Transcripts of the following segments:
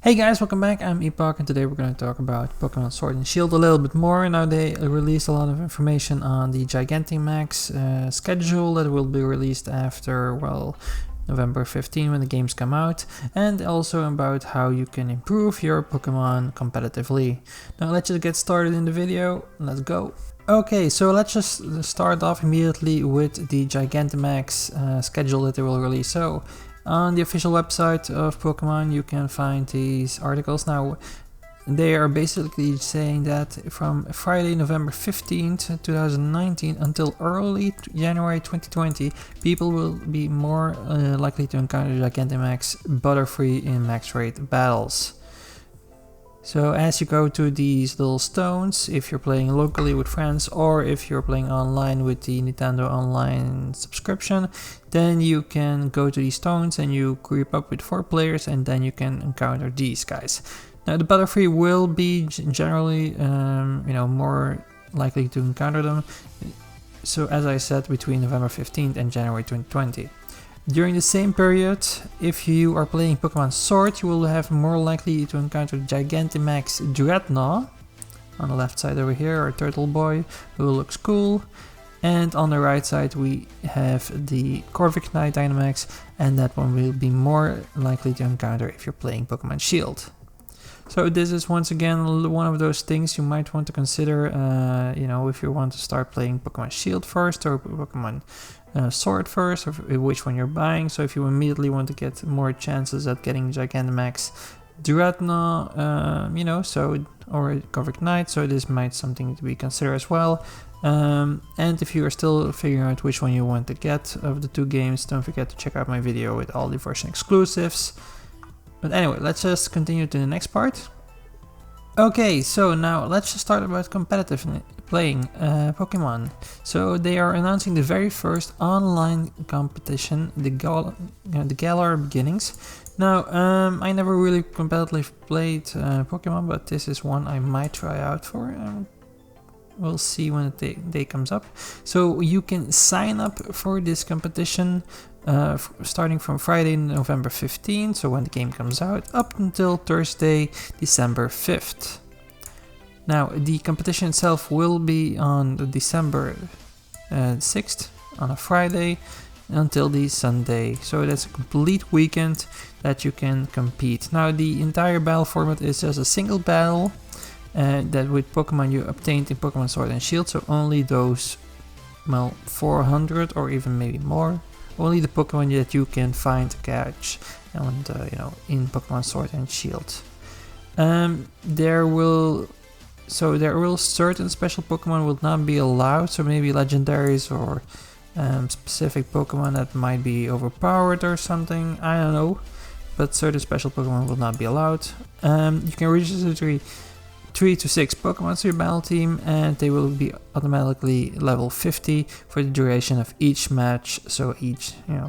Hey guys, welcome back. I'm Epokk and today we're going to talk about Pokemon Sword and Shield a little bit more. Now they released a lot of information on the Gigantimax schedule that will be released after, well, November 15 when the games come out, and also about how you can improve your Pokemon competitively. Now let's just get started in the video. Let's go. Okay, so let's just start off immediately with the Gigantimax schedule that they will release. So on the official website of Pokemon you can find these articles. Now they are basically saying that from Friday, November 15th, 2019 until early January 2020, people will be more likely to encounter Gigantimax Butterfree in max rate battles. So as you go to these little stones, if you're playing locally with friends or if you're playing online with the Nintendo Online subscription, then you can go to these stones and you group up with 4 players and then you can encounter these guys. Now the Butterfree will be generally more likely to encounter them. So as I said, between November 15th and January 2020. During the same period, if you are playing Pokemon Sword, you will have more likely to encounter Gigantimax Dreadnought on the left side over here, our turtle boy who looks cool, and on the right side we have the Corviknight Dynamax, and that one will be more likely to encounter if you're playing Pokemon Shield. So this is once again one of those things you might want to consider, if you want to start playing Pokemon Shield first or Pokemon Sword first, or which one you're buying. So if you immediately want to get more chances at getting Gigantamax Dreadnought, or Corviknight, so this might something to be considered as well. And if you are still figuring out which one you want to get of the two games, don't forget to check out my video with all the version exclusives. But anyway, let's just continue to the next part. Okay, so now let's just start about competitive playing Pokemon. So they are announcing the very first online competition, the Galar Beginnings. Now, I never really competitively played Pokemon, but this is one I might try out for. We'll see when the day comes up. So you can sign up for this competition starting from Friday, November 15th, so when the game comes out, up until Thursday, December 5th. Now, the competition itself will be on December 6th, on a Friday, until the Sunday. So that's a complete weekend that you can compete. Now, the entire battle format is just a single battle that with Pokemon you obtained in Pokemon Sword and Shield, so only those, 400 or even maybe more. Only the Pokemon that you can find, catch, and in Pokemon Sword and Shield. There will certain special Pokemon will not be allowed. So maybe legendaries or specific Pokemon that might be overpowered or something. I don't know, but certain special Pokemon will not be allowed. You can register 3 to 6 Pokemon to your battle team, and they will be automatically level 50 for the duration of each match. So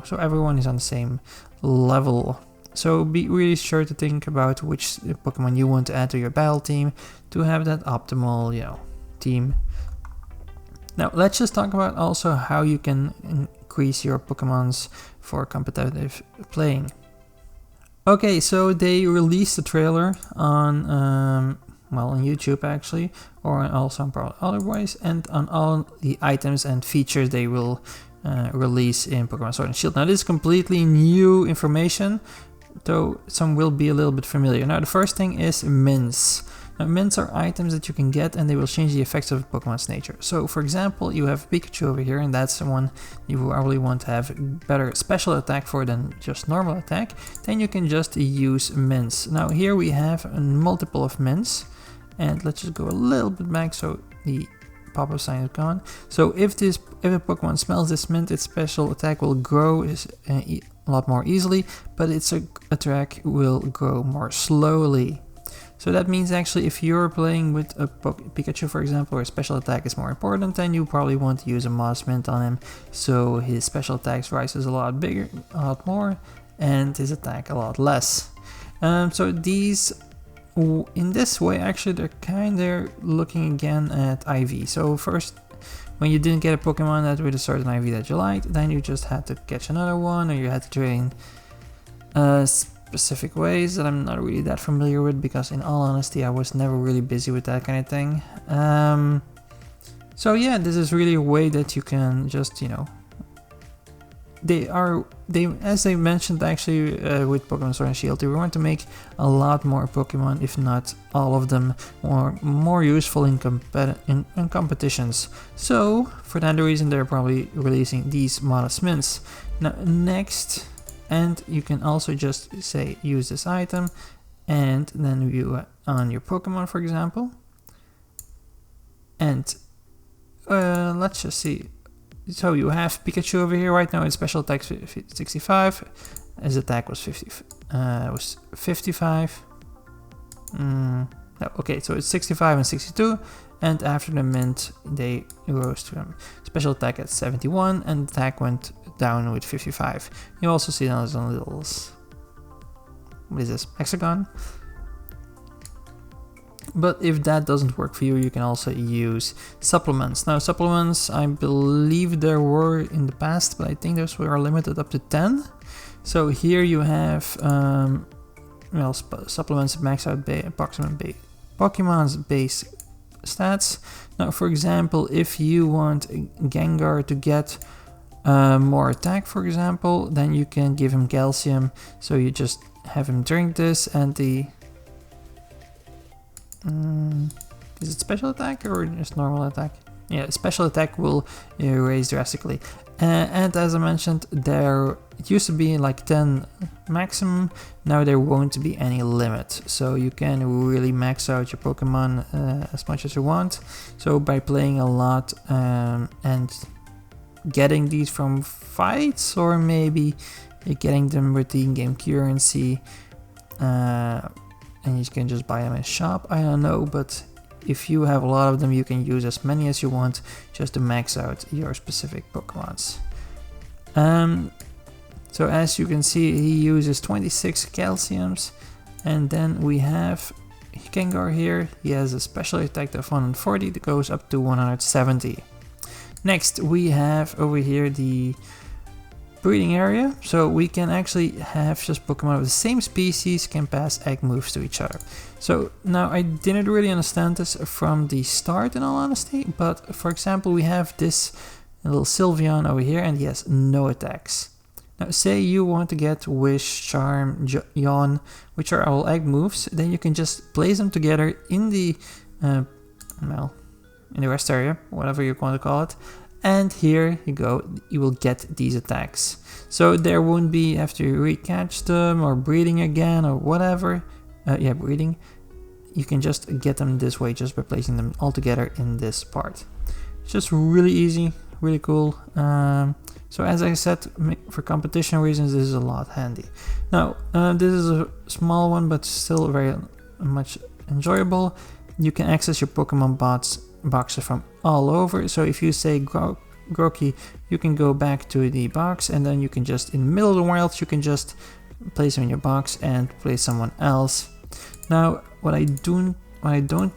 so everyone is on the same level. So be really sure to think about which Pokemon you want to add to your battle team to have that optimal, team. Now let's just talk about also how you can increase your Pokemons for competitive playing. Okay, so they released the trailer on on YouTube actually, or also on other ways, and on all the items and features they will release in Pokemon Sword and Shield. Now this is completely new information, though some will be a little bit familiar. Now the first thing is mints. Now mints are items that you can get and they will change the effects of Pokemon's nature. So for example, you have Pikachu over here, and that's the one you probably want to have better special attack for than just normal attack. Then you can just use mints. Now here we have a multiple of mints. And let's just go a little bit back so the pop-up sign is gone. So if a Pokemon smells this mint, its special attack will grow a lot more easily, but its attack will grow more slowly. So that means actually if you're playing with a Pikachu, for example, where special attack is more important, then you probably want to use a Moss Mint on him, so his special attacks rises a lot more, and his attack a lot less. So these, in this way, actually they're kind of looking again at IV. So first, when you didn't get a Pokemon that with a certain IV that you liked, then you just had to catch another one, or you had to train specific ways that I'm not really that familiar with, because in all honesty I was never really busy with that kind of thing. So yeah, this is really a way that you can just, you know, as they mentioned actually with Pokemon Sword and Shield, they want to make a lot more Pokemon, if not all of them, more useful in competitions. So for that reason they're probably releasing these modest mints. Now next, and you can also just say use this item and then view on your Pokemon, for example, and let's just see. So you have Pikachu over here right now. Its special attack 65. His attack was 55. No, okay, so it's 65 and 62. And after the mint, they rose to him. Special attack at 71, and attack went down with 55. You also see those little, what is this, hexagon? But if that doesn't work for you, you can also use supplements. Now supplements, I believe there were in the past, but I think those were limited up to 10. So here you have well, supplements that max out Pokemon's base stats. Now for example, if you want Gengar to get more attack, for example, then you can give him calcium. So you just have him drink this, and the is it special attack or just normal attack? Yeah, special attack will raise drastically. And as I mentioned, there it used to be like 10 maximum. Now there won't be any limit, so you can really max out your Pokemon as much as you want. So by playing a lot and getting these from fights, or maybe getting them with the in-game currency, and you can just buy them in shop, I don't know, but if you have a lot of them, you can use as many as you want just to max out your specific Pokemons. So as you can see, he uses 26 calciums, and then we have Gengar here. He has a special attack of 140 that goes up to 170. Next we have over here the breeding area, so we can actually have just Pokemon of the same species can pass egg moves to each other. So now I didn't really understand this from the start in all honesty, but for example we have this little Sylveon over here and he has no attacks. Now say you want to get Wish, Charm, Yawn, which are all egg moves, then you can just place them together in the well, in the rest area, whatever you want to call it. And here you go, you will get these attacks. So there won't be, after you recatch them or breeding again or whatever, yeah, breeding, you can just get them this way just by placing them all together in this part. It's just really easy, really cool. So as I said, for competition reasons, this is a lot handy. Now, this is a small one, but still very much enjoyable. You can access your Pokemon boxes from all over. So if you say Grookey, you can go back to the box, and then you can just, in the middle of the wild, you can just place them in your box and place someone else. Now, what I don't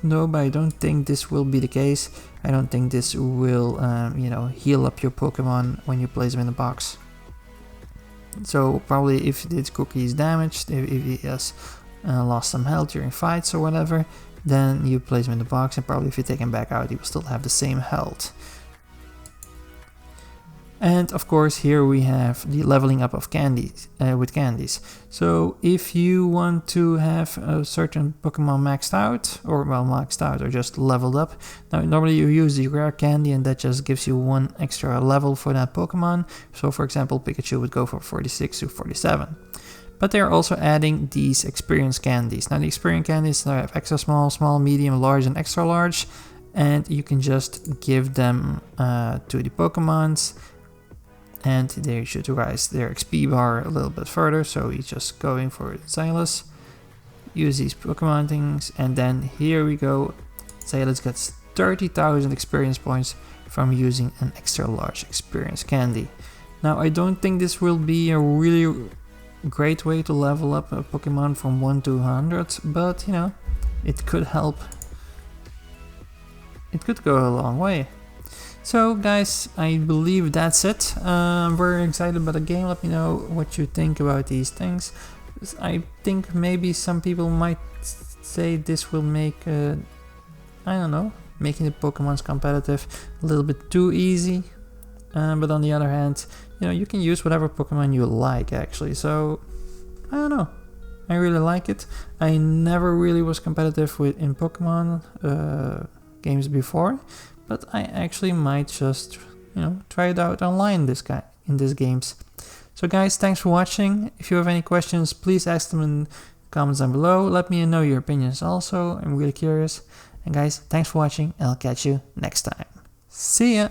know, but I don't think this will be the case. I don't think this will, you know, heal up your Pokemon when you place them in the box. So probably if this Grookey is damaged, if he has lost some health during fights or whatever, then you place him in the box, and probably if you take him back out, he will still have the same health. And of course here we have the leveling up of candies, with candies. So if you want to have a certain Pokemon maxed out, or well maxed out or just leveled up, now normally you use the rare candy and that just gives you one extra level for that Pokemon. So for example Pikachu would go from 46 to 47. But they're also adding these experience candies. Now the experience candies have extra small, small, medium, large and extra large, and you can just give them to the Pokemons, and they should rise their XP bar a little bit further. So he's just going for Silas, use these Pokemon things, and then here we go. Silas gets 30,000 experience points from using an extra large experience candy. Now I don't think this will be a really great way to level up a Pokemon from 1 to 100, but you know, it could help. It could go a long way. So guys, I believe that's it. I'm very excited about the game. Let me know what you think about these things. I think maybe some people might say this will make, I don't know, making the Pokemons competitive a little bit too easy. But on the other hand, you know, you can use whatever Pokemon you like actually, so I don't know. I really like it. I never really was competitive in Pokemon games before, but I actually might just, you know, try it out online in these games. So guys, thanks for watching. If you have any questions, please ask them in the comments down below. Let me know your opinions also. I'm really curious. And guys, thanks for watching, and I'll catch you next time. See ya!